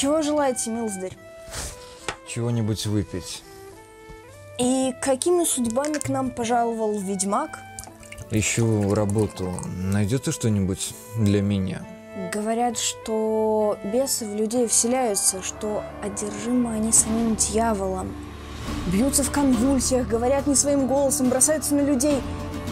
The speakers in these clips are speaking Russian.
Чего желаете, милздарь? Чего-нибудь выпить. И какими судьбами к нам пожаловал ведьмак? Ищу работу. Найдете что-нибудь для меня? Говорят, что бесы в людей вселяются, что одержимы они самим дьяволом. Бьются в конвульсиях, говорят не своим голосом, бросаются на людей.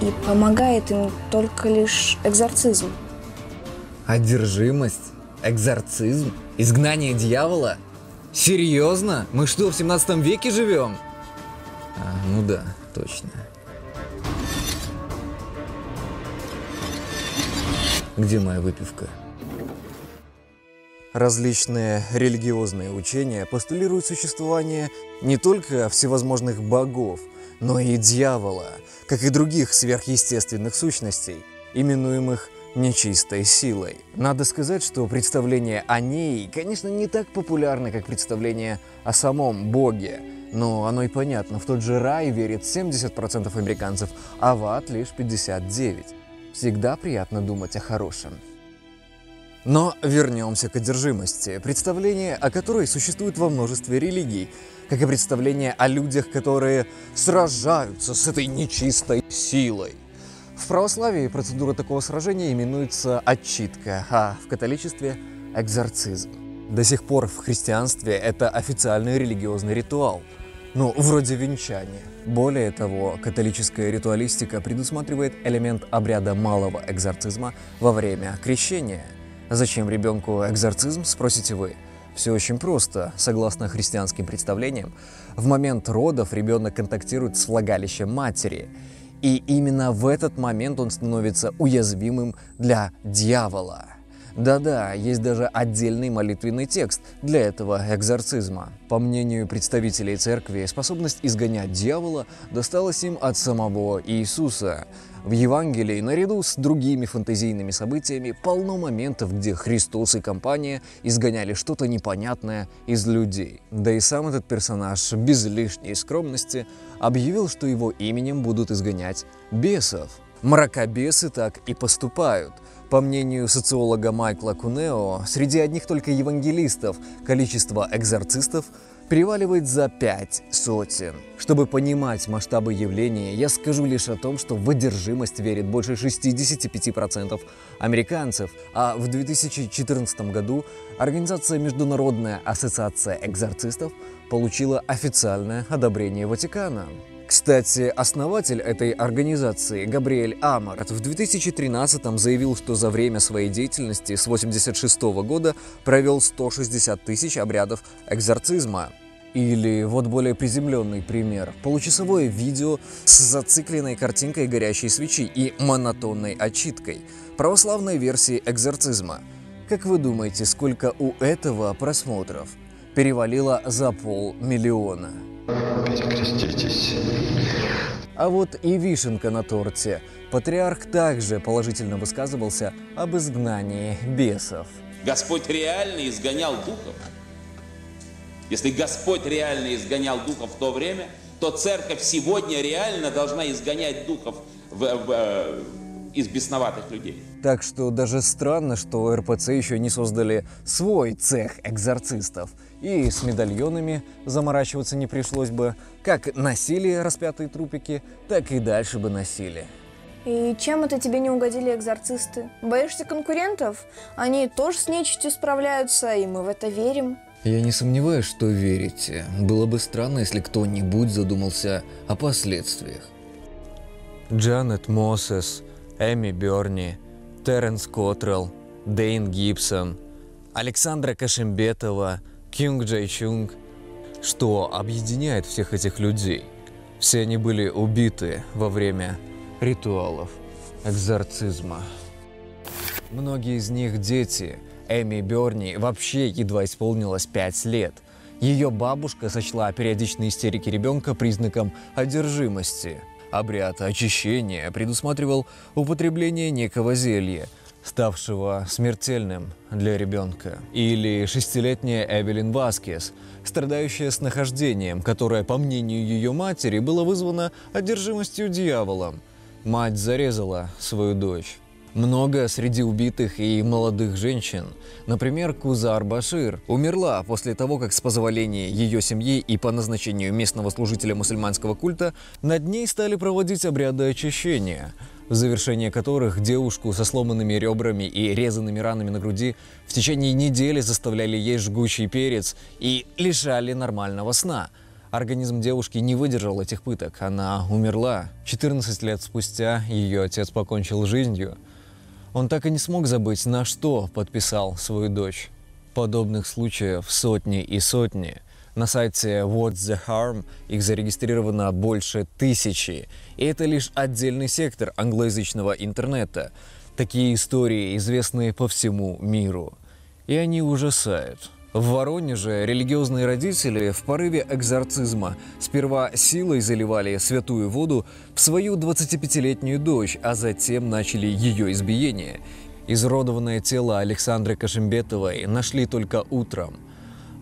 И помогает им только лишь экзорцизм. Одержимость? Экзорцизм? Изгнание дьявола? Серьезно? Мы что, в 17 веке живем? Ну да, точно. Где моя выпивка? Различные религиозные учения постулируют существование не только всевозможных богов, но и дьявола, как и других сверхъестественных сущностей, именуемых нечистой силой. Надо сказать, что представление о ней, конечно, не так популярно, как представление о самом Боге, но оно и понятно. В тот же рай верит 70% американцев, а в ад лишь 59%. Всегда приятно думать о хорошем. Но вернемся к одержимости, представление о которой существует во множестве религий, как и представление о людях, которые сражаются с этой нечистой силой. В православии процедура такого сражения именуется отчитка, а в католичестве – экзорцизм. До сих пор в христианстве это официальный религиозный ритуал, ну, вроде венчания. Более того, католическая ритуалистика предусматривает элемент обряда малого экзорцизма во время крещения. Зачем ребенку экзорцизм, спросите вы? Все очень просто. Согласно христианским представлениям, в момент родов ребенок контактирует с влагалищем матери. И именно в этот момент он становится уязвимым для дьявола. Да-да, есть даже отдельный молитвенный текст для этого экзорцизма. По мнению представителей церкви, способность изгонять дьявола досталась им от самого Иисуса. В Евангелии, наряду с другими фантазийными событиями, полно моментов, где Христос и компания изгоняли что-то непонятное из людей. Да и сам этот персонаж без лишней скромности объявил, что его именем будут изгонять бесов. Мракобесы так и поступают. По мнению социолога Майкла Кунео, среди одних только евангелистов количество экзорцистов переваливает за 5 сотен. Чтобы понимать масштабы явления, я скажу лишь о том, что в одержимость верит больше 65% американцев, а в 2014 году организация Международная ассоциация экзорцистов получила официальное одобрение Ватикана. Кстати, основатель этой организации Габриэль Амарт в 2013-м заявил, что за время своей деятельности с 1986 года провел 160 тысяч обрядов экзорцизма. Или вот более приземленный пример – получасовое видео с зацикленной картинкой горящей свечи и монотонной отчиткой православной версии экзорцизма. Как вы думаете, сколько у этого просмотров? Перевалило за 500 000. Перекреститесь. А вот и вишенка на торте. Патриарх также положительно высказывался об изгнании бесов. Господь реально изгонял духов. Если Господь реально изгонял духов в то время, то церковь сегодня реально должна изгонять духов из бесноватых людей. Так что даже странно, что РПЦ еще не создали свой цех экзорцистов. И с медальонами заморачиваться не пришлось бы. Как носили распятые трупики, так и дальше бы носили. И чем это тебе не угодили экзорцисты? Боишься конкурентов? Они тоже с нечистью справляются, и мы в это верим. Я не сомневаюсь, что верите. Было бы странно, если кто-нибудь задумался о последствиях. Джанет Мосес, Эми Берни, Теренс Коттрелл, Дэйн Гибсон, Александра Кашембетова, Кюнг Джай Чунг. Что объединяет всех этих людей? Все они были убиты во время ритуалов экзорцизма. Многие из них дети. Эми Берни вообще едва исполнилось 5 лет. Ее бабушка сочла периодичные истерики ребенка признаком одержимости. Обряд очищения предусматривал употребление некого зелья, ставшего смертельным для ребенка. Или 6-летняя Эвелин Васкес, страдающая снахождением, которое, по мнению ее матери, было вызвано одержимостью дьяволом. Мать зарезала свою дочь. Много среди убитых и молодых женщин. Например, Кузар Башир умерла после того, как с позволения ее семьи и по назначению местного служителя мусульманского культа над ней стали проводить обряды очищения, в завершение которых девушку со сломанными ребрами и резанными ранами на груди в течение недели заставляли есть жгучий перец и лишали нормального сна. Организм девушки не выдержал этих пыток, она умерла. 14 лет спустя ее отец покончил жизнью. Он так и не смог забыть, на что подписал свою дочь. Подобных случаев сотни и сотни. На сайте What's the Harm их зарегистрировано больше 1000. И это лишь отдельный сектор англоязычного интернета. Такие истории известны по всему миру. И они ужасают. В Воронеже религиозные родители в порыве экзорцизма сперва силой заливали святую воду в свою 25-летнюю дочь, а затем начали ее избиение. Изуродованное тело Александры Кашимбетовой нашли только утром,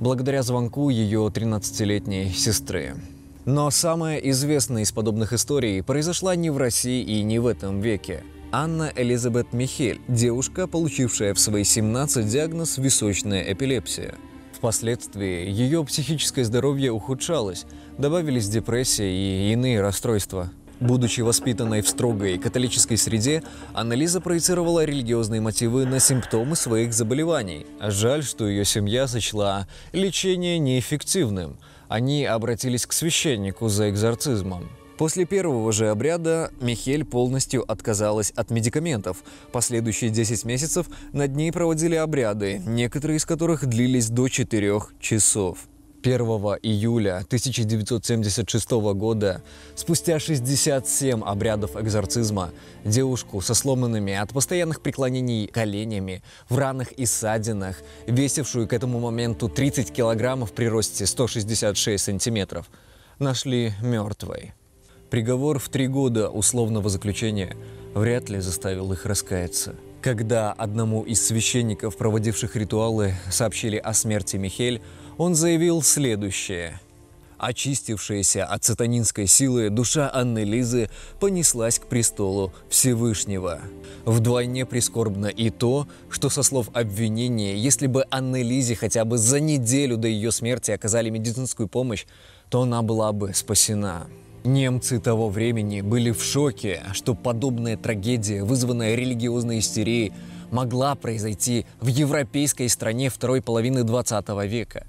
благодаря звонку ее 13-летней сестры. Но самая известная из подобных историй произошла не в России и не в этом веке. Анна Элизабет Михель, девушка, получившая в свои 17 диагноз височная эпилепсия. Впоследствии ее психическое здоровье ухудшалось, добавились депрессия и иные расстройства. Будучи воспитанной в строгой католической среде, Анна-Лиза проецировала религиозные мотивы на симптомы своих заболеваний. Жаль, что ее семья сочла лечение неэффективным. Они обратились к священнику за экзорцизмом. После первого же обряда Михель полностью отказалась от медикаментов. Последующие 10 месяцев над ней проводили обряды, некоторые из которых длились до 4 часов. 1 июля 1976 года, спустя 67 обрядов экзорцизма, девушку со сломанными от постоянных преклонений коленями, в ранах и ссадинах, весившую к этому моменту 30 килограммов при росте 166 сантиметров, нашли мертвой. Приговор в 3 года условного заключения вряд ли заставил их раскаяться. Когда одному из священников, проводивших ритуалы, сообщили о смерти Михель, он заявил следующее. Очистившаяся от сатанинской силы душа Анны-Лизы понеслась к престолу Всевышнего. Вдвойне прискорбно и то, что со слов обвинения, если бы Анне-Лизе хотя бы за неделю до ее смерти оказали медицинскую помощь, то она была бы спасена. Немцы того времени были в шоке, что подобная трагедия, вызванная религиозной истерией, могла произойти в европейской стране второй половины 20 века.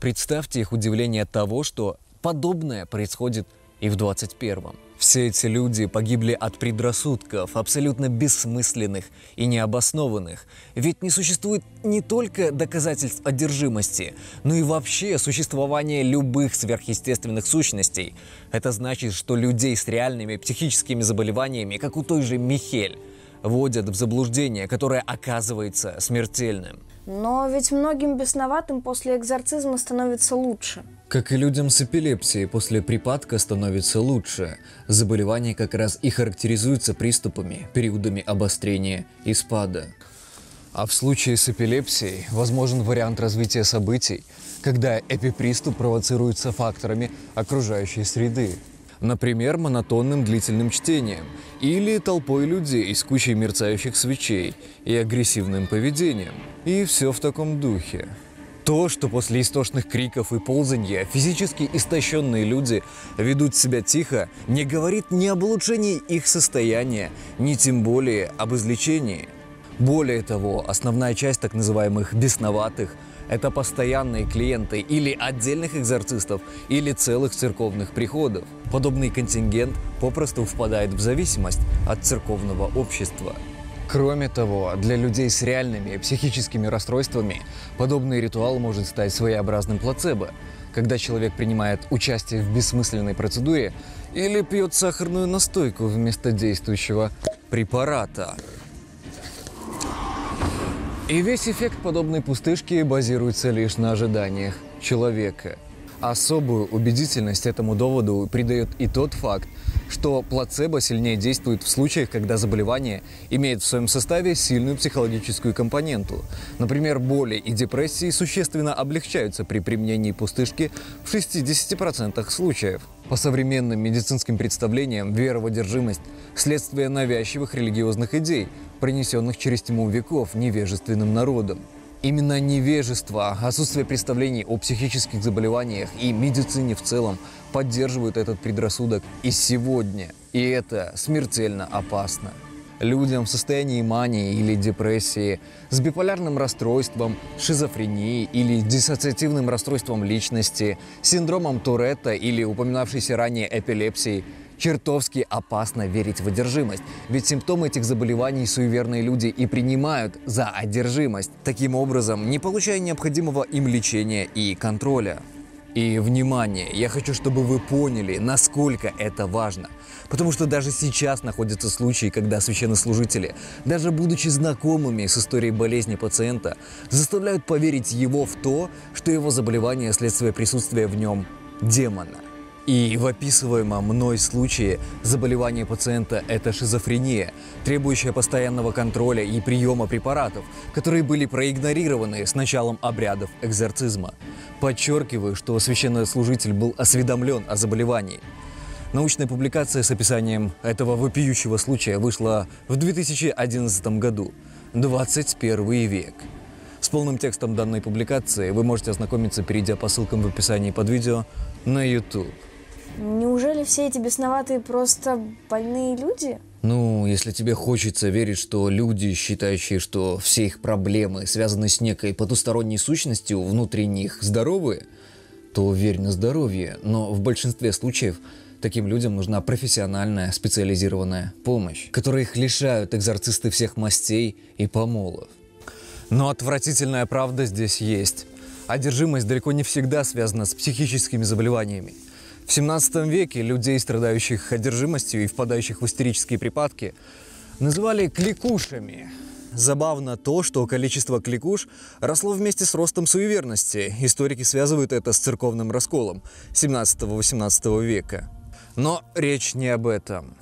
Представьте их удивление от того, что подобное происходит и в 21-м. Все эти люди погибли от предрассудков, абсолютно бессмысленных и необоснованных. Ведь не существует не только доказательств одержимости, но и вообще существования любых сверхъестественных сущностей. Это значит, что людей с реальными психическими заболеваниями, как у той же Михель, вводят в заблуждение, которое оказывается смертельным. Но ведь многим бесноватым после экзорцизма становится лучше. Как и людям с эпилепсией, после припадка становится лучше. Заболевание как раз и характеризуется приступами, периодами обострения и спада. А в случае с эпилепсией возможен вариант развития событий, когда эпиприступ провоцируется факторами окружающей среды. Например, монотонным длительным чтением или толпой людей с кучей мерцающих свечей и агрессивным поведением. И все в таком духе. То, что после истошных криков и ползанья физически истощенные люди ведут себя тихо, не говорит ни об улучшении их состояния, ни тем более об излечении. Более того, основная часть так называемых бесноватых – это постоянные клиенты или отдельных экзорцистов, или целых церковных приходов. Подобный контингент попросту впадает в зависимость от церковного общества. Кроме того, для людей с реальными психическими расстройствами подобный ритуал может стать своеобразным плацебо, когда человек принимает участие в бессмысленной процедуре или пьет сахарную настойку вместо действующего препарата. И весь эффект подобной пустышки базируется лишь на ожиданиях человека. Особую убедительность этому доводу придает и тот факт, что плацебо сильнее действует в случаях, когда заболевание имеет в своем составе сильную психологическую компоненту. Например, боли и депрессии существенно облегчаются при применении пустышки в 60% случаев. По современным медицинским представлениям, вера в одержимость – следствие навязчивых религиозных идей, принесенных через тьму веков невежественным народом. Именно невежество, отсутствие представлений о психических заболеваниях и медицине в целом поддерживают этот предрассудок и сегодня. И это смертельно опасно. Людям в состоянии мании или депрессии, с биполярным расстройством, шизофренией или диссоциативным расстройством личности, синдромом Туретта или упоминавшейся ранее эпилепсией чертовски опасно верить в одержимость, ведь симптомы этих заболеваний суеверные люди и принимают за одержимость, таким образом не получая необходимого им лечения и контроля. И, внимание, я хочу, чтобы вы поняли, насколько это важно. Потому что даже сейчас находятся случаи, когда священнослужители, даже будучи знакомыми с историей болезни пациента, заставляют поверить его в то, что его заболевание – следствие присутствия в нем демона. И в описываемом мной случае заболевание пациента – это шизофрения, требующая постоянного контроля и приема препаратов, которые были проигнорированы с началом обрядов экзорцизма. Подчеркиваю, что священнослужитель был осведомлен о заболевании. Научная публикация с описанием этого вопиющего случая вышла в 2011 году, 21 век. С полным текстом данной публикации вы можете ознакомиться, перейдя по ссылкам в описании под видео на YouTube. Неужели все эти бесноватые просто больные люди? Ну, если тебе хочется верить, что люди, считающие, что все их проблемы связаны с некой потусторонней сущностью, внутри них здоровые, то верь на здоровье. Но в большинстве случаев таким людям нужна профессиональная специализированная помощь, которой их лишают экзорцисты всех мастей и помолов. Но отвратительная правда здесь есть. Одержимость далеко не всегда связана с психическими заболеваниями. В 17 веке людей, страдающих одержимостью и впадающих в истерические припадки, называли кликушами. Забавно то, что количество кликуш росло вместе с ростом суеверности. Историки связывают это с церковным расколом 17-18 века. Но речь не об этом.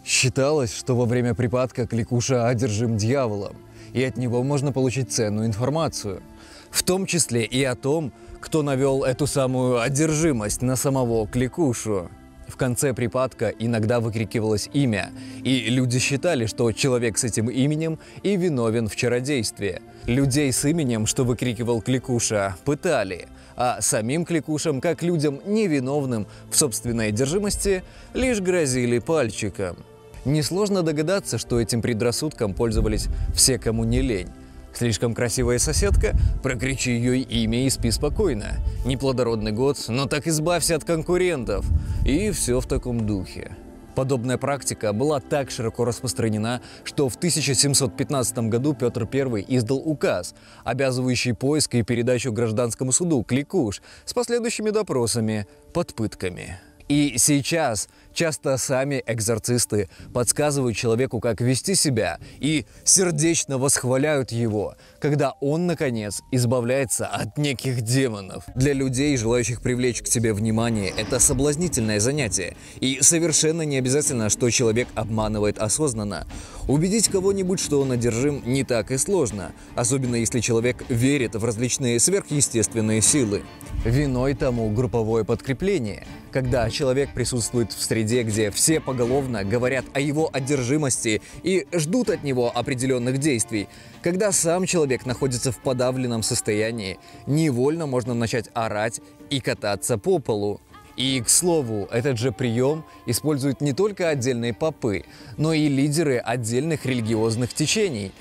Считалось, что во время припадка кликуша одержим дьяволом, и от него можно получить ценную информацию. В том числе и о том, кто навел эту самую одержимость на самого кликушу. В конце припадка иногда выкрикивалось имя, и люди считали, что человек с этим именем и виновен в чародействе. Людей с именем, что выкрикивал кликуша, пытали, а самим кликушам, как людям невиновным в собственной одержимости, лишь грозили пальчиком. Несложно догадаться, что этим предрассудком пользовались все, кому не лень. Слишком красивая соседка? Прокричи ее имя и спи спокойно. Неплодородный год? Но так избавься от конкурентов. И все в таком духе. Подобная практика была так широко распространена, что в 1715 году Петр I издал указ, обязывающий поиск и передачу гражданскому суду кликуш с последующими допросами под пытками. И сейчас часто сами экзорцисты подсказывают человеку, как вести себя, и сердечно восхваляют его, когда он, наконец, избавляется от неких демонов. Для людей, желающих привлечь к себе внимание, это соблазнительное занятие. И совершенно не обязательно, что человек обманывает осознанно. Убедить кого-нибудь, что он одержим, не так и сложно, особенно если человек верит в различные сверхъестественные силы. Виной тому групповое подкрепление, когда человек присутствует в среде, где все поголовно говорят о его одержимости и ждут от него определенных действий. Когда сам человек находится в подавленном состоянии, невольно можно начать орать и кататься по полу. И, к слову, этот же прием используют не только отдельные попы, но и лидеры отдельных религиозных течений.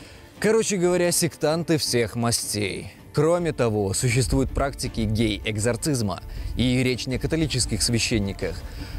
Короче говоря, сектанты всех мастей. Кроме того, существуют практики гей-экзорцизма, и речь не о католических священниках.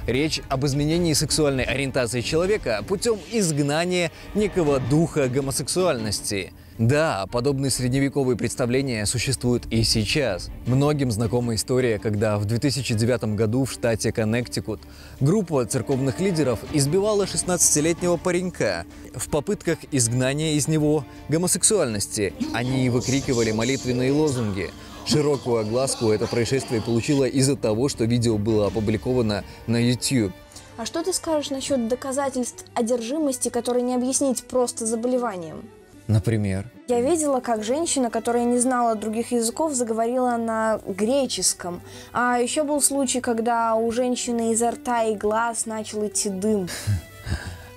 Речь об изменении сексуальной ориентации человека путем изгнания некого духа гомосексуальности. Да, подобные средневековые представления существуют и сейчас. Многим знакома история, когда в 2009 году в штате Коннектикут группа церковных лидеров избивала 16-летнего паренька в попытках изгнания из него гомосексуальности. Они выкрикивали молитвенные лозунги. Широкую огласку это происшествие получило из-за того, что видео было опубликовано на YouTube. А что ты скажешь насчет доказательств одержимости, которые не объяснить просто заболеванием? Например? Я видела, как женщина, которая не знала других языков, заговорила на греческом. А еще был случай, когда у женщины изо рта и глаз начал идти дым.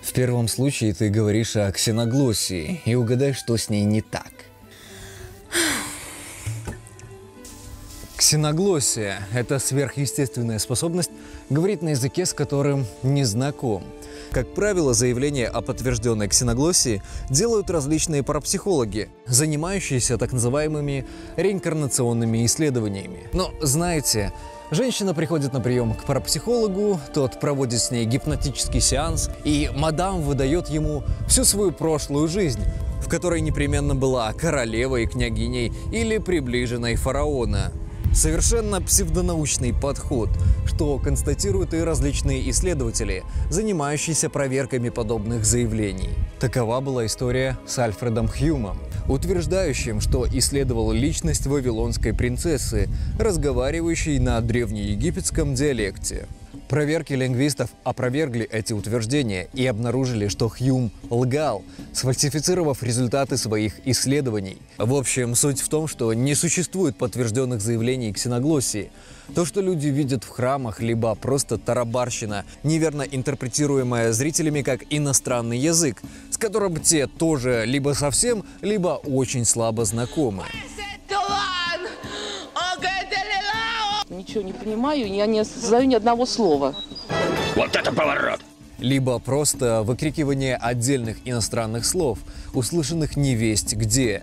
В первом случае ты говоришь о ксеноглоссии и угадай, что с ней не так. Ксеноглоссия – это сверхъестественная способность говорить на языке, с которым не знаком. Как правило, заявления о подтвержденной ксеноглоссии делают различные парапсихологи, занимающиеся так называемыми реинкарнационными исследованиями. Но знаете, женщина приходит на прием к парапсихологу, тот проводит с ней гипнотический сеанс, и мадам выдает ему всю свою прошлую жизнь, в которой непременно была королевой, княгиней или приближенной фараона. Совершенно псевдонаучный подход, что констатируют и различные исследователи, занимающиеся проверками подобных заявлений. Такова была история с Альфредом Хьюмом, утверждающим, что исследовал личность вавилонской принцессы, разговаривающей на древнеегипетском диалекте. Проверки лингвистов опровергли эти утверждения и обнаружили, что Хьюм лгал, сфальсифицировав результаты своих исследований. В общем, суть в том, что не существует подтвержденных заявлений ксеноглоссии. То, что люди видят в храмах, либо просто тарабарщина, неверно интерпретируемая зрителями как иностранный язык, с которым те тоже либо совсем, либо очень слабо знакомы. Ничего не понимаю, я не осознаю ни одного слова. Вот это поворот! Либо просто выкрикивание отдельных иностранных слов, услышанных невесть где.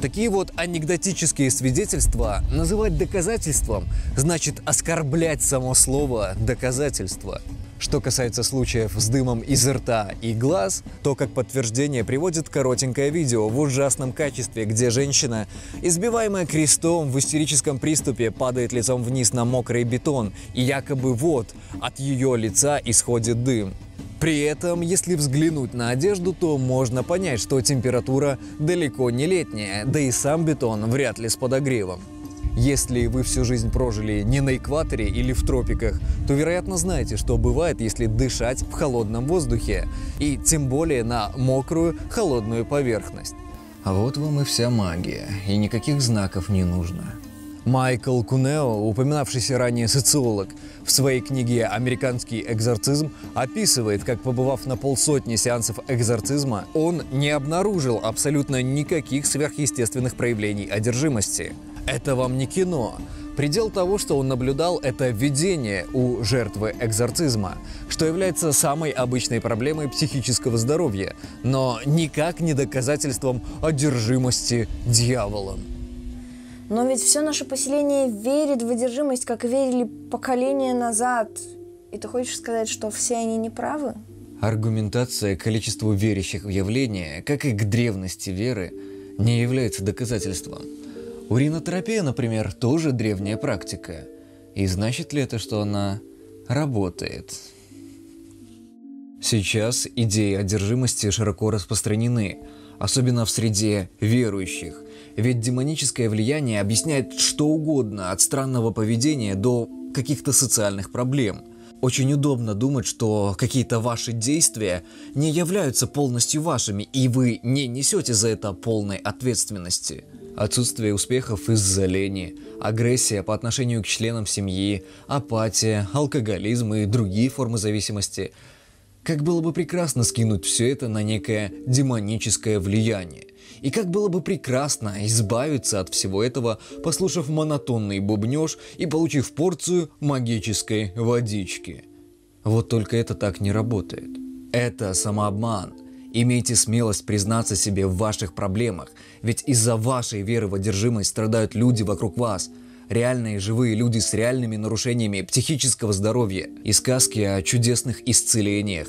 Такие вот анекдотические свидетельства называть доказательством значит оскорблять само слово «доказательство». Что касается случаев с дымом из рта и глаз, то как подтверждение приводит коротенькое видео в ужасном качестве, где женщина, избиваемая крестом в истерическом приступе, падает лицом вниз на мокрый бетон, и якобы вот от ее лица исходит дым. При этом, если взглянуть на одежду, то можно понять, что температура далеко не летняя, да и сам бетон вряд ли с подогревом. Если вы всю жизнь прожили не на экваторе или в тропиках, то, вероятно, знаете, что бывает, если дышать в холодном воздухе, и тем более на мокрую, холодную поверхность. А вот вам и вся магия, и никаких знаков не нужно. Майкл Кунео, упоминавшийся ранее социолог, в своей книге «Американский экзорцизм» описывает, как, побывав на 50 сеансов экзорцизма, он не обнаружил абсолютно никаких сверхъестественных проявлений одержимости. Это вам не кино. Предел того, что он наблюдал, это видение у жертвы экзорцизма, что является самой обычной проблемой психического здоровья, но никак не доказательством одержимости дьяволом. Но ведь все наше поселение верит в одержимость, как и верили поколения назад. И ты хочешь сказать, что все они неправы? Аргументация к количеству верящих в явление, как и к древности веры, не является доказательством. Уринотерапия, например, тоже древняя практика. И значит ли это, что она работает? Сейчас идеи одержимости широко распространены, особенно в среде верующих. Ведь демоническое влияние объясняет что угодно, от странного поведения до каких-то социальных проблем. Очень удобно думать, что какие-то ваши действия не являются полностью вашими, и вы не несете за это полной ответственности. Отсутствие успехов из-за лени, агрессия по отношению к членам семьи, апатия, алкоголизм и другие формы зависимости. Как было бы прекрасно скинуть все это на некое демоническое влияние. И как было бы прекрасно избавиться от всего этого, послушав монотонный бубнёж и получив порцию магической водички. Вот только это так не работает. Это самообман. Имейте смелость признаться себе в ваших проблемах, ведь из-за вашей веры в одержимость страдают люди вокруг вас. Реальные живые люди с реальными нарушениями психического здоровья и сказки о чудесных исцелениях,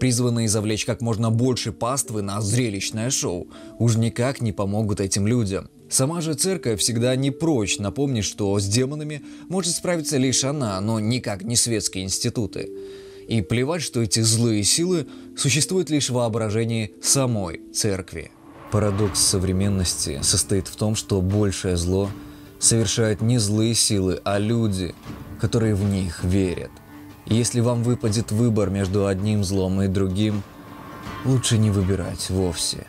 призванные завлечь как можно больше паствы на зрелищное шоу, уж никак не помогут этим людям. Сама же церковь всегда не прочь напомнить, что с демонами может справиться лишь она, но никак не светские институты. И плевать, что эти злые силы существуют лишь в воображении самой церкви. Парадокс современности состоит в том, что большее зло совершают не злые силы, а люди, которые в них верят. И если вам выпадет выбор между одним злом и другим, лучше не выбирать вовсе.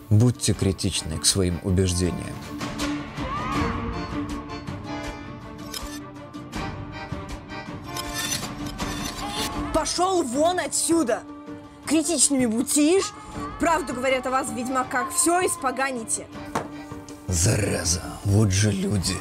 Будьте критичны к своим убеждениям. Пошел вон отсюда! критичными будьте, ишь. Правду говорят о вас в Ведьмаках, все испоганите. Зараза, вот же люди.